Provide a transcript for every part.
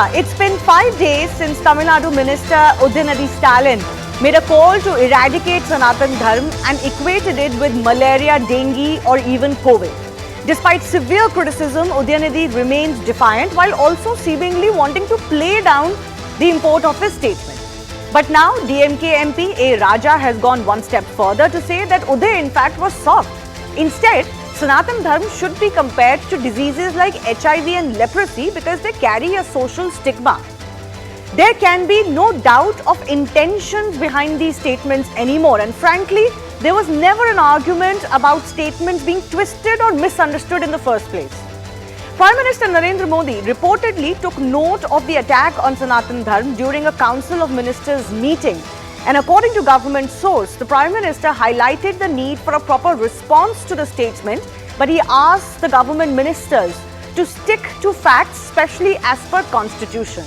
It's been 5 days since Tamil Nadu Minister Udhayanidhi Stalin made a call to eradicate Sanatana Dharma and equated it with malaria, dengue or even COVID. Despite severe criticism, Udhayanidhi remains defiant while also seemingly wanting to play down the import of his statement. But now DMK MP A. Raja has gone one step further to say that Uday in fact was soft. Instead, Sanatana Dharma should be compared to diseases like HIV and leprosy because they carry a social stigma. There can be no doubt of intentions behind these statements anymore, and frankly, there was never an argument about statements being twisted or misunderstood in the first place. Prime Minister Narendra Modi reportedly took note of the attack on Sanatana Dharma during a Council of Ministers meeting. And according to government source, the Prime Minister highlighted the need for a proper response to the statement, but he asked the government ministers to stick to facts, especially as per Constitution.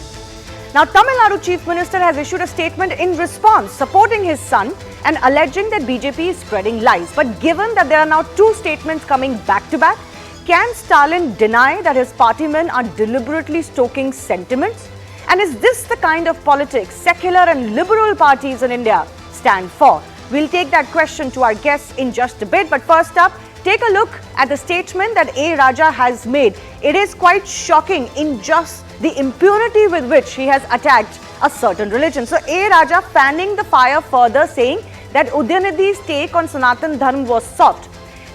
Now, Tamil Nadu Chief Minister has issued a statement in response, supporting his son and alleging that BJP is spreading lies. But given that there are now two statements coming back to back, can Stalin deny that his partymen are deliberately stoking sentiments? And is this the kind of politics secular and liberal parties in India stand for? We'll take that question to our guests in just a bit. But first up, take a look at the statement that A. Raja has made. It is quite shocking in just the impunity with which he has attacked a certain religion. So A. Raja fanning the fire further, saying that Udhayanidhi's take on Sanatana Dharma was soft.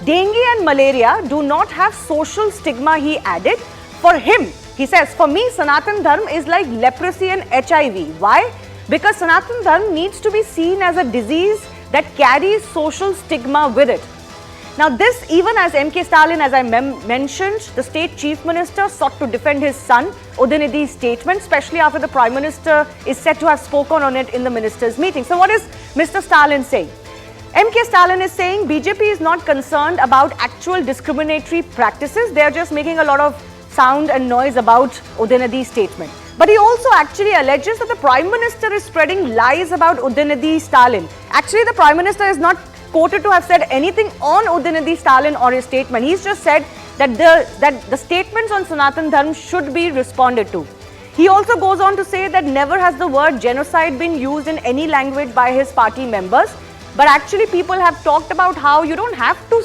Dengue and malaria do not have social stigma, he added. For him, he says, for me, Sanatana Dharma is like leprosy and HIV. Why? Because Sanatana Dharma needs to be seen as a disease that carries social stigma with it. Now this, even as MK Stalin, as I mentioned, the state chief minister sought to defend his son, Udhayanidhi's statement, especially after the Prime Minister is said to have spoken on it in the ministers' meeting. So what is Mr. Stalin saying? MK Stalin is saying BJP is not concerned about actual discriminatory practices. They are just making a lot of sound and noise about Udhayanidhi's statement. But he also actually alleges that the Prime Minister is spreading lies about Udhayanidhi Stalin. Actually, the Prime Minister is not quoted to have said anything on Udhayanidhi Stalin or his statement. He's just said that the statements on Sanatana Dharma should be responded to. He also goes on to say that never has the word genocide been used in any language by his party members. But actually, people have talked about how you don't have to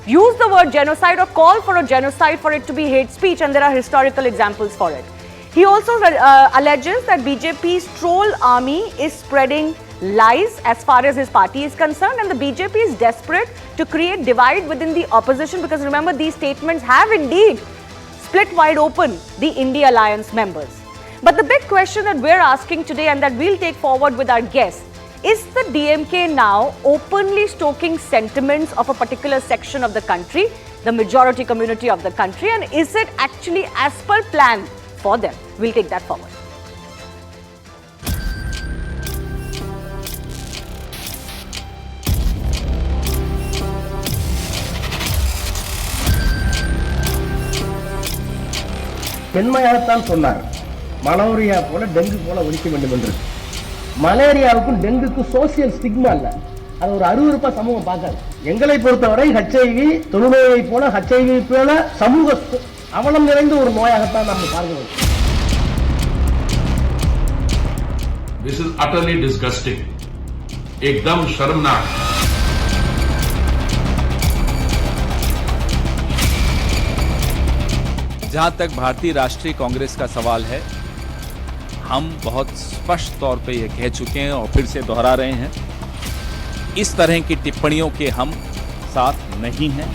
use the word genocide or call for a genocide for it to be hate speech, and there are historical examples for it. He also alleges that BJP's troll army is spreading lies as far as his party is concerned, and the BJP is desperate to create divide within the opposition because remember, these statements have indeed split wide open the India Alliance members. But the big question that we're asking today and that we'll take forward with our guests, is the DMK now openly stoking sentiments of a particular section of the country, the majority community of the country, and is it actually as per plan for them? We'll take that forward. பெண்மையாகத்தான் சொன்னார். Malaria போல dengue போல ஒழிக்க வேண்டும் என்று. மலேரியாவுக்கும் டெங்குக்கும் social stigma இல்ல, அது ஒரு அருவருப்பா சமூகம் பார்க்காது. எங்களை பொறுத்தவரை ஹெச்ஐவி தொழுநோயை போல ஹெச்ஐவி போல சமூக அவலம் நிறைந்த ஒரு நோயாகத்தான் நம்ம பார்க்கிறோம். This is utterly disgusting. एकदम शर्मनाक. जहां तक भारतीय राष्ट्रीय कांग्रेस का सवाल है, हम बहुत स्पष्ट तौर पे ये कह चुके हैं और फिर से दोहरा रहे हैं, इस तरह की टिप्पणियों के हम साथ नहीं हैं।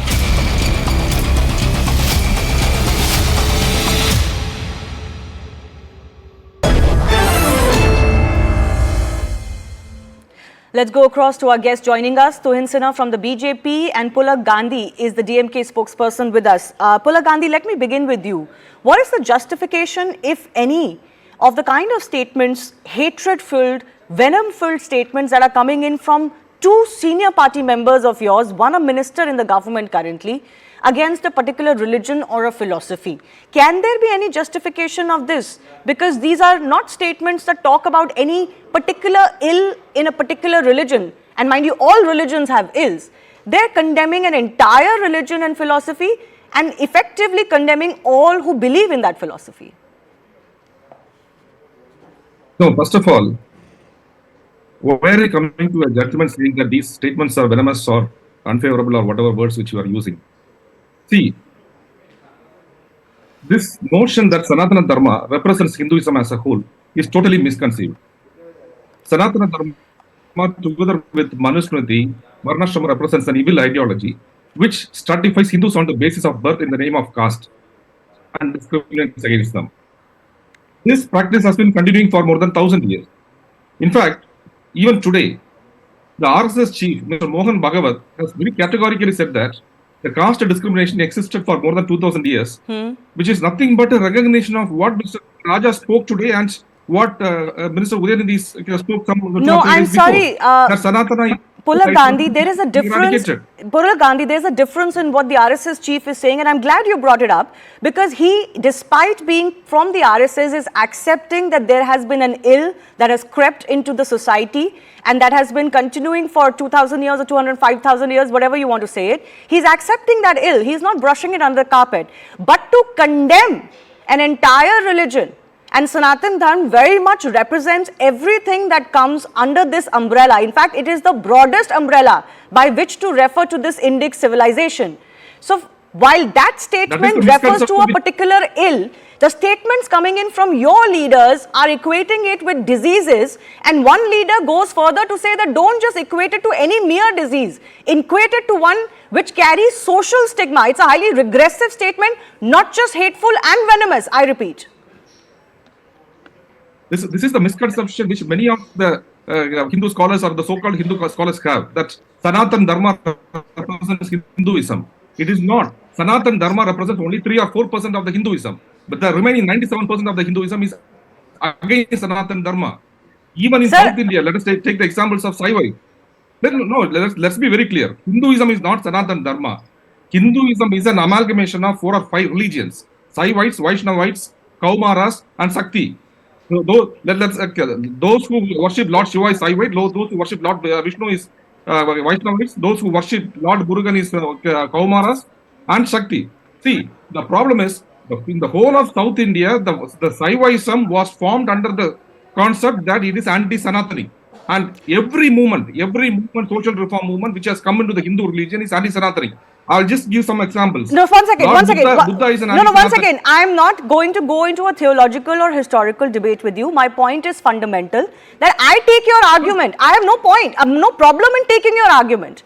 Let's go across to our guest joining us. Tuhin Sinha from the BJP and Pulak Gandhi is the DMK spokesperson with us. Pulak Gandhi, let me begin with you. What is the justification, if any, of the kind of statements, hatred-filled, venom-filled statements that are coming in from two senior party members of yours, one a minister in the government currently, against a particular religion or a philosophy? Can there be any justification of this? Because these are not statements that talk about any particular ill in a particular religion. And mind you, all religions have ills. They're condemning an entire religion and philosophy and effectively condemning all who believe in that philosophy. No, first of all, why are you coming to a judgment saying that these statements are venomous or unfavorable or whatever words which you are using? See, this notion that Sanatana Dharma represents Hinduism as a whole is totally misconceived. Sanatana Dharma, together with Manusmriti, Varnashrama represents an evil ideology which stratifies Hindus on the basis of birth in the name of caste and discriminates against them. This practice has been continuing for more than 1,000 years. In fact, even today, the RSS chief, Mr. Mohan Bhagavat, has very categorically said that the caste discrimination existed for more than 2,000 years, which is nothing but a recognition of what Mr. Raja spoke today and what Minister Udhayanidhi spoke some No, I'm sorry. That Sanatana Pulak Gandhi, there is a difference. eradicated. Pulak Gandhi, there's a difference in what the RSS chief is saying, and I'm glad you brought it up because he, despite being from the RSS, is accepting that there has been an ill that has crept into the society and that has been continuing for 2,000 years or 205,000 years, whatever you want to say it. He's accepting that ill. He's not brushing it under the carpet. But to condemn an entire religion, and Sanatana Dharma very much represents everything that comes under this umbrella. In fact, it is the broadest umbrella by which to refer to this Indic civilization. So, while that statement refers to a particular ill, the statements coming in from your leaders are equating it with diseases, and one leader goes further to say that don't just equate it to any mere disease, equate it to one which carries social stigma. It's a highly regressive statement, not just hateful and venomous, I repeat. This is the misconception which many of the Hindu scholars or the so-called Hindu scholars have, that Sanatana Dharma represents Hinduism. It is not. Sanatana Dharma represents only 3 or 4% of the Hinduism, but the remaining 97% of the Hinduism is against Sanatana Dharma. Even in South India, let us take the examples of Saivai. Let's be very clear. Hinduism is not Sanatana Dharma. Hinduism is an amalgamation of 4 or 5 religions: Saivites, Vaishnavites, Kaumaras, and Sakti. So those who worship Lord Shiva is Saivite, those who worship Lord Vishnu is Vaishnavites, those who worship Lord Murugan is Kaumaras, and Shakti. See, the problem is, in the whole of South India, the Saivism was formed under the concept that it is anti-Sanatani. And every movement, social reform movement which has come into the Hindu religion is anti-Sanatani. I'll just give some examples. No, one second. Buddha is an one second. I'm not going to go into a theological or historical debate with you. My point is fundamental, that I take your argument. I have no point. I have no problem in taking your argument.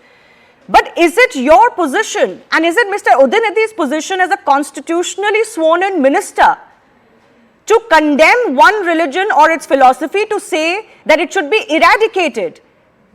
But is it your position, and is it Mr. Udhayanidhi's position as a constitutionally sworn in minister, to condemn one religion or its philosophy, to say that it should be eradicated?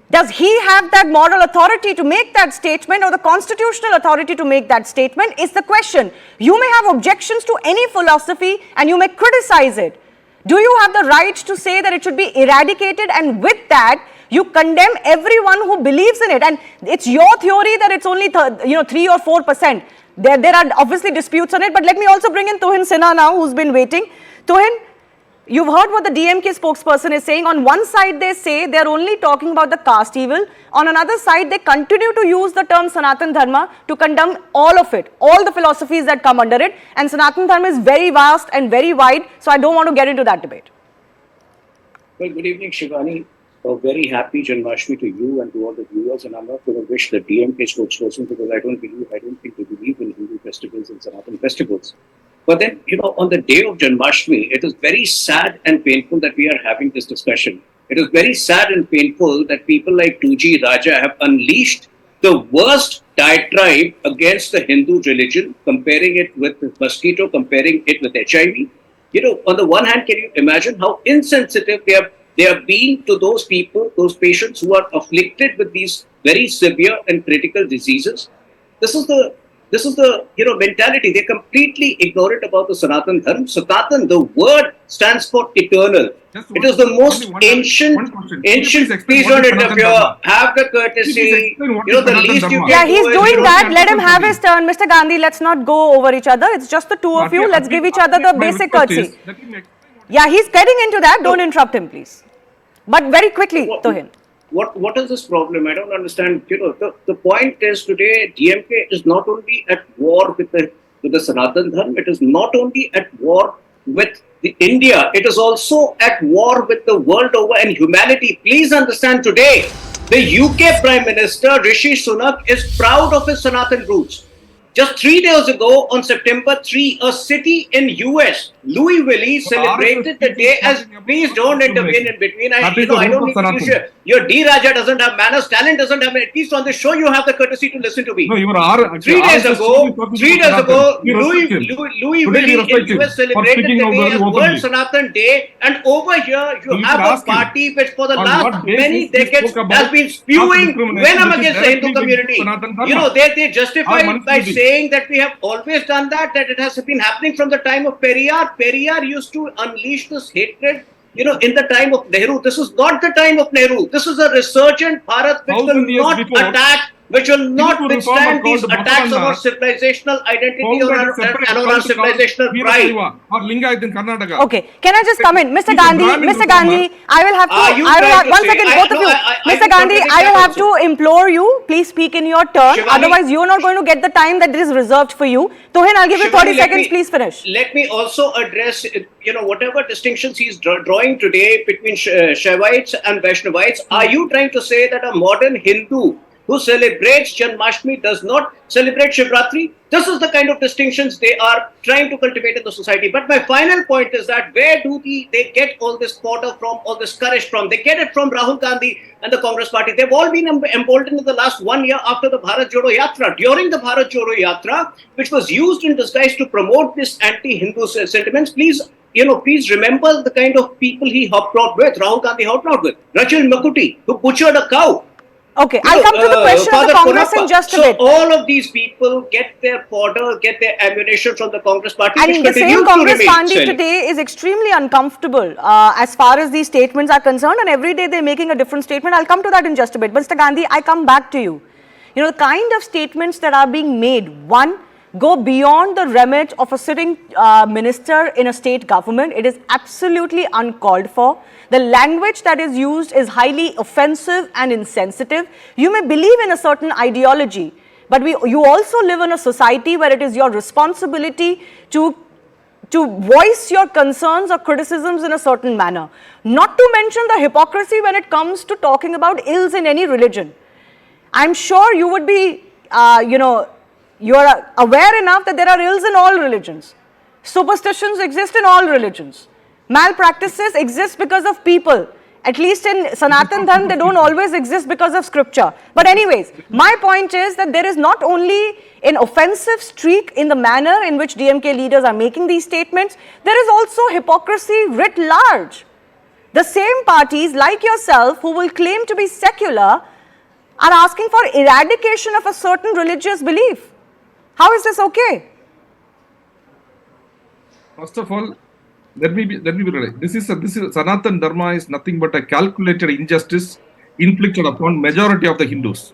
Does he have that moral authority to make that statement, or the constitutional authority to make that statement, is the question. You may have objections to any philosophy and you may criticize it. Do you have the right to say that it should be eradicated, and with that you condemn everyone who believes in it? And it's your theory that it's only 3 or 4%. There are obviously disputes on it, but let me also bring in Tuhin Sinha now, who's been waiting. Tuhin, you've heard what the DMK spokesperson is saying. On one side, they say they're only talking about the caste evil. On another side, they continue to use the term Sanatana Dharma to condemn all of it, all the philosophies that come under it. And Sanatana Dharma is very vast and very wide, so I don't want to get into that debate. Well, good evening, Shivani. A very happy Janmashtami to you and to all the viewers. And I'm not going to wish the DMK spokesperson, because I don't think they believe in Hindu festivals and Sanatana festivals. But then, on the day of Janmashtami, it is very sad and painful that we are having this discussion. It is very sad and painful that people like 2G Raja have unleashed the worst diatribe against the Hindu religion, comparing it with mosquito, comparing it with HIV. On the one hand, can you imagine how insensitive they are being to those people, those patients who are afflicted with these very severe and critical diseases? This is the mentality. They're completely ignorant about the Sanatana Dharma. Sanatana, the word stands for eternal. It is the most ancient. Please don't interfere. Have the courtesy. The least you can. Yeah, he's doing that. Let him have his turn. Mr. Gandhi, let's not go over each other. It's just the two of you. Let's give each other the basic courtesy. Yeah, he's getting into that. Don't interrupt him, please. But very quickly, Tuhin. What is this problem? I don't understand. The point is, today DMK is not only at war with the Sanatana Dharma, it is not only at war with India. It is also at war with the world over and humanity. Please understand today, the UK Prime Minister Rishi Sunak is proud of his Sanatan roots. Just 3 days ago, on September 3, a city in US, Louisville, celebrated the day as. Please don't intervene in between. I don't need to use your D. Raja doesn't have manners. Stalin doesn't have manners. At least on the show, you have the courtesy to listen to me. No, you are 3 days ago, Louisville in US celebrated the day as World Sanatan Day, and over here you have a party which for the last many decades has been spewing venom against the Hindu community. You know, they justify it by saying that we have always done that it has been happening from the time of Periyar. Periyar used to unleash this hatred, you know, in the time of Nehru. This is not the time of Nehru. This is a resurgent Bharat which will not attack, which will not withstand these attacks on our civilizational identity or our civilizational pride. Or Lingayat in Karnataka. Okay, can I just come in? Mr. Gandhi, I will have to, one second, both of you. Mr. Gandhi, I will have to implore you, please speak in your turn. Shivani, otherwise, you are not going to get the time that is reserved for you. Tohin, I'll give you 30 seconds, please finish. Let me also address, you know, whatever distinctions he's drawing today between Shaivites and Vaishnavites. Are you trying to say that a modern Hindu who celebrates Janmashtami does not celebrate Shivratri? This is the kind of distinctions they are trying to cultivate in the society. But my final point is that where do they get all this fodder from, all this courage from? They get it from Rahul Gandhi and the Congress party. They've all been emboldened in the last 1 year after the Bharat Jodo Yatra. During the Bharat Jodo Yatra, which was used in disguise to promote this anti-Hindu sentiments, please remember the kind of people he hobnobbed with, Rahul Gandhi hobnobbed with. Rachel Makuti, who butchered a cow. Okay, I'll come to the question of the Congress in just a bit. So all of these people get their fodder, get their ammunition from the Congress party. And the same Congress party today is extremely uncomfortable as far as these statements are concerned, and every day they're making a different statement. I'll come to that in just a bit. But Mr. Gandhi, I come back to you. You know, the kind of statements that are being made, one, go beyond the remit of a sitting minister in a state government. It is absolutely uncalled for. The language that is used is highly offensive and insensitive. You may believe in a certain ideology, but you also live in a society where it is your responsibility to voice your concerns or criticisms in a certain manner. Not to mention the hypocrisy when it comes to talking about ills in any religion. I'm sure you would be, you're aware enough that there are ills in all religions. Superstitions exist in all religions. Malpractices exist because of people. At least in Sanatana Dharma, they don't always exist because of scripture. But anyways, my point is that there is not only an offensive streak in the manner in which DMK leaders are making these statements, there is also hypocrisy writ large. The same parties like yourself who will claim to be secular are asking for eradication of a certain religious belief. How is this okay? First of all, let me be right. This is Sanatana Dharma is nothing but a calculated injustice inflicted upon majority of the Hindus.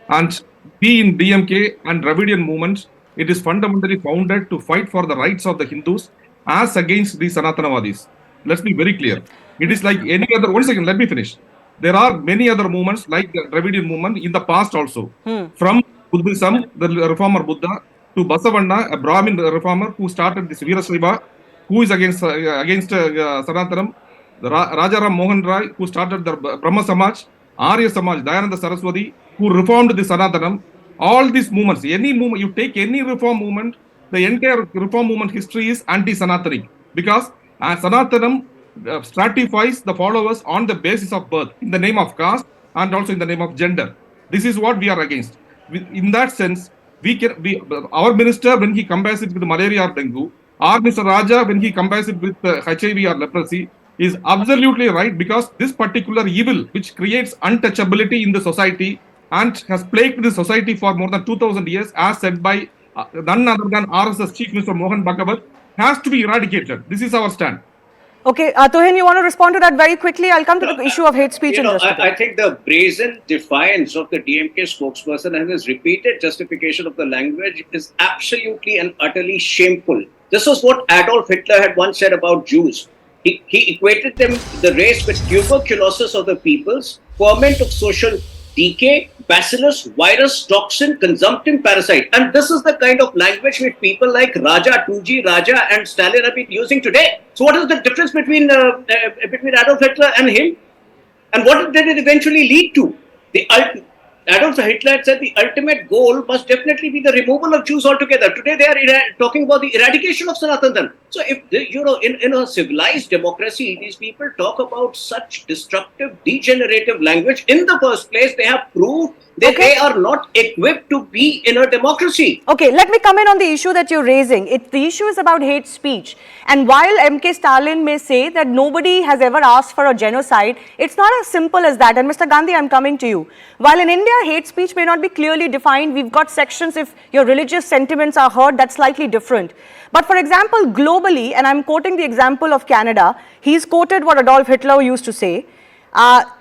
And we in DMK and Dravidian movement, it is fundamentally founded to fight for the rights of the Hindus as against the Sanatanavadis. Let's be very clear. It is like any other. 1 second, let me finish. There are many other movements like the Dravidian movement in the past also. From Buddhism, the reformer Buddha, to Basavanna, a Brahmin reformer who started this Veerashaiva, who is against Sanatanam, Rajaram Mohan Rai, who started the Brahma Samaj, Arya Samaj, Dayananda Saraswati, who reformed the Sanatanam. All these movements, any movement, you take any reform movement, the entire reform movement history is anti-Sanatanic, because Sanatanam stratifies the followers on the basis of birth, in the name of caste and also in the name of gender. This is what we are against. In that sense, our minister, when he compares it with malaria or dengue, or Mr. Raja, when he compares it with HIV or leprosy, is absolutely right, because this particular evil, which creates untouchability in the society and has plagued the society for more than 2000 years, as said by none other than RSS Chief Minister Mohan Bhagavat, has to be eradicated. This is our stand. Okay, Tohin, you want to respond to that very quickly? I'll come to the issue of hate speech in just a bit. I think the brazen defiance of the DMK spokesperson and his repeated justification of the language is absolutely and utterly shameful. This is what Adolf Hitler had once said about Jews. He equated them, the race, with tuberculosis of the peoples, ferment of social decay, bacillus, virus, toxin, consumptive parasite. And this is the kind of language which people like Raja, 2G, Raja and Stalin have been using today. So what is the difference between Adolf Hitler and him? And what did it eventually lead to? Adolf Hitler said the ultimate goal must definitely be the removal of Jews altogether. Today they are talking about the eradication of Sanatana Dharma. So if in a civilized democracy, these people talk about such destructive, degenerative language, in the first place, they have proved that they are not equipped to be in a democracy. Okay, let me come in on the issue that you're raising. The issue is about hate speech. And while MK Stalin may say that nobody has ever asked for a genocide, it's not as simple as that. And Mr. Gandhi, I'm coming to you. While in India, hate speech may not be clearly defined. We've got sections, if your religious sentiments are heard, that's slightly different. But for example, globally, and I'm quoting the example of Canada, he's quoted what Adolf Hitler used to say.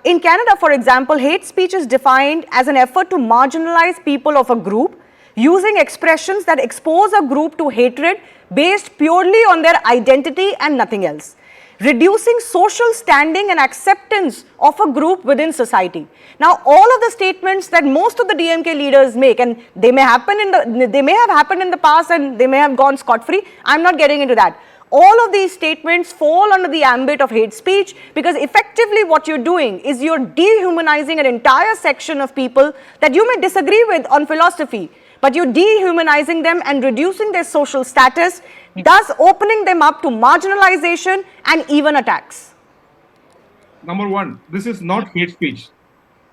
In Canada, for example, hate speech is defined as an effort to marginalize people of a group using expressions that expose a group to hatred based purely on their identity and nothing else, reducing social standing and acceptance of a group within society. Now, all of the statements that most of the DMK leaders make, and they may have happened in the past and they may have gone scot-free, I'm not getting into that. All of these statements fall under the ambit of hate speech, because effectively what you're doing is you're dehumanizing an entire section of people that you may disagree with on philosophy, but you're dehumanizing them and reducing their social status, thus opening them up to marginalization and even attacks. Number one, this is not hate speech.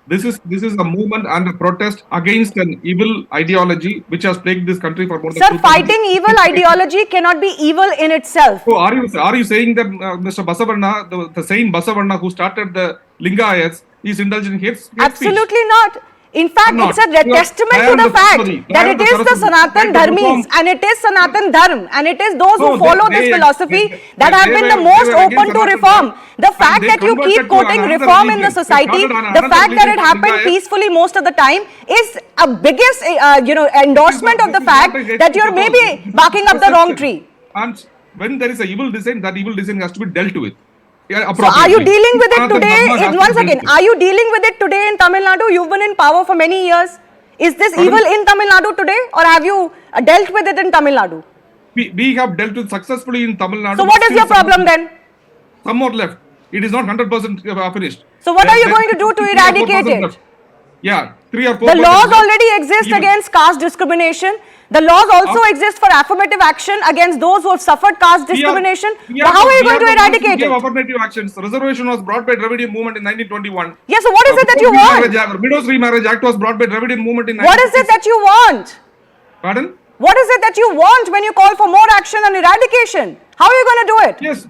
This is a movement and a protest against an evil ideology which has plagued this country for more than 2,000 years. Sir, fighting evil ideology cannot be evil in itself. So are you saying that Mr. Basavarna, the same Basavarna who started the Lingayats, is indulging in hate speech? Absolutely not. In fact, it's a testament to the fact that it is the Sanatana Dharmis and it is Sanatana Dharma and it is those who follow this philosophy that have been the most open to reform. The fact that you keep quoting reform in the society, the fact that it happened peacefully most of the time is a biggest endorsement of the fact that you're maybe barking up the wrong tree. And when there is a evil design, that evil design has to be dealt with. So are you dealing with it today? Once again, are you dealing with it today in Tamil Nadu? You've been in power for many years. Is this evil in Tamil Nadu today, or have you dealt with it in Tamil Nadu? We have dealt with successfully in Tamil Nadu. So what is your problem then? Some more left. It is not 100% finished. So what are you going to do to eradicate it? Yeah, 3 or 4. The laws already exist against caste discrimination. The laws also exist for affirmative action against those who have suffered caste discrimination. How are you going to eradicate it? Affirmative actions. The reservation was brought by Dravidian movement in 1921. Yes, so what is it that you want? Widows Remarriage Act was brought by Dravidian movement in 1921. What is it that you want? Pardon? What is it that you want when you call for more action on eradication? How are you going to do it? Yes,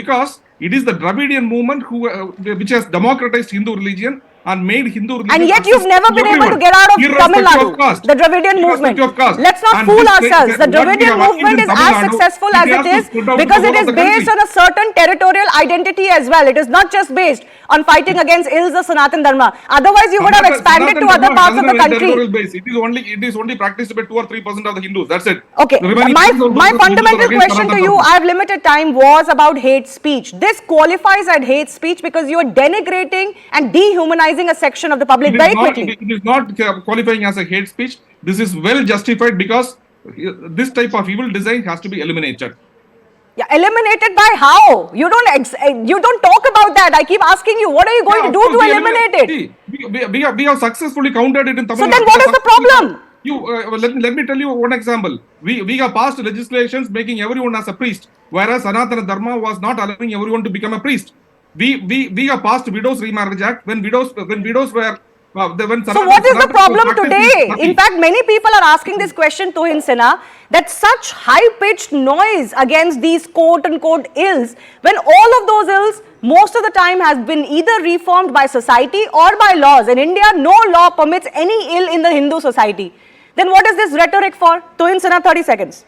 because it is the Dravidian movement which has democratized Hindu religion and made Hindu religion. And yet you've never been able to get out of Tamil Nadu, the Dravidian movement. Let's not fool ourselves. The Dravidian movement is as successful as it is because it is based on a certain territorial identity as well. It is not just based on fighting against ills of Sanatana Dharma. Otherwise, you would have expanded to other parts of the country. It is only practiced by 2 or 3% of the Hindus. That's it. Okay. My fundamental question to you, I have limited time, was about hate speech. This qualifies as hate speech because you are denigrating and dehumanizing a section of the public very quickly. It is not qualifying as a hate speech. This is well justified because this type of evil design has to be eliminated. Yeah, eliminated by how? You don't talk about that. I keep asking you, what are you going to do to eliminate it? We have successfully countered it in Tamil Nadu. So then what is the problem? Let me tell you one example. We have passed legislations making everyone as a priest, whereas Sanatana Dharma was not allowing everyone to become a priest. We have passed Widows Remarriage Act when widows were. So what is the problem today? In fact, many people are asking this question to Hinsena, that such high-pitched noise against these quote-unquote ills, when all of those ills most of the time has been either reformed by society or by laws. In India, no law permits any ill in the Hindu society. Then what is this rhetoric for? Tuhin Sinha, 30 seconds.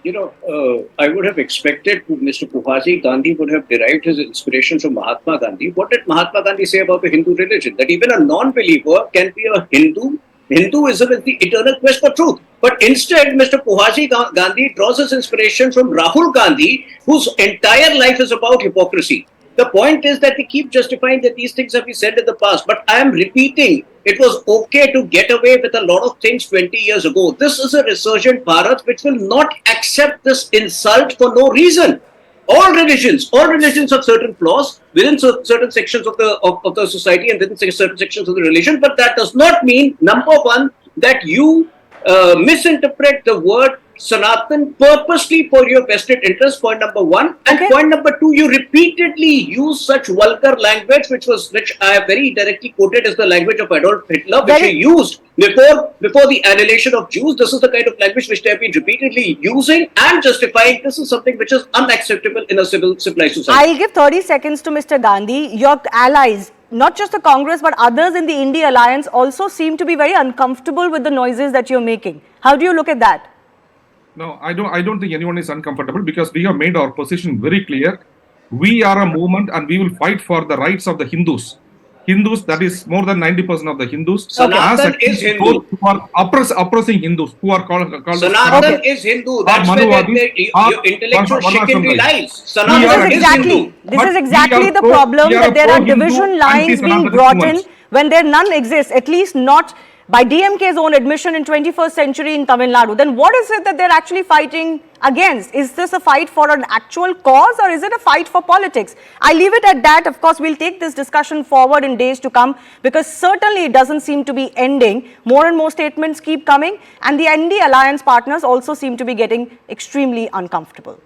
I would have expected Mr. Puhazi Gandhi would have derived his inspiration from Mahatma Gandhi. What did Mahatma Gandhi say about the Hindu religion? That even a non-believer can be a Hindu. Hinduism is the eternal quest for truth. But instead, Mr. Puhazi Gandhi draws his inspiration from Rahul Gandhi, whose entire life is about hypocrisy. The point is that we keep justifying that these things have been said in the past, but I am repeating, it was okay to get away with a lot of things 20 years ago. This is a resurgent Bharat which will not accept this insult for no reason. All religions have certain flaws within certain sections of the society and within certain sections of the religion, but that does not mean, number one, that you misinterpret the word Sanatan purposely for your vested interest, point number one. And point number two, you repeatedly use such vulgar language, which I have very directly quoted as the language of Adolf Hitler, which he used before the annihilation of Jews. This is the kind of language which they have been repeatedly using and justifying. This is something which is unacceptable in a civilized society. I'll give 30 seconds to Mr. Gandhi. Your allies, not just the Congress, but others in the India alliance also seem to be very uncomfortable with the noises that you're making. How do you look at that? No, I don't think anyone is uncomfortable because we have made our position very clear. We are a movement and we will fight for the rights of the Hindus. Hindus, that is more than 90% of the Hindus. Sanatan is Hindu. Who are oppressing Hindus, who are called Sanatan is Hindu. That's where your intellectual chicanery lies. Sanatan is Hindu. This is exactly the problem, that there are division lines being brought in when there none exists, at least not by DMK's own admission in 21st century in Tamil Nadu. Then what is it that they're actually fighting against? Is this a fight for an actual cause, or is it a fight for politics? I leave it at that. Of course, we'll take this discussion forward in days to come, because certainly it doesn't seem to be ending. More and more statements keep coming, and the ND alliance partners also seem to be getting extremely uncomfortable.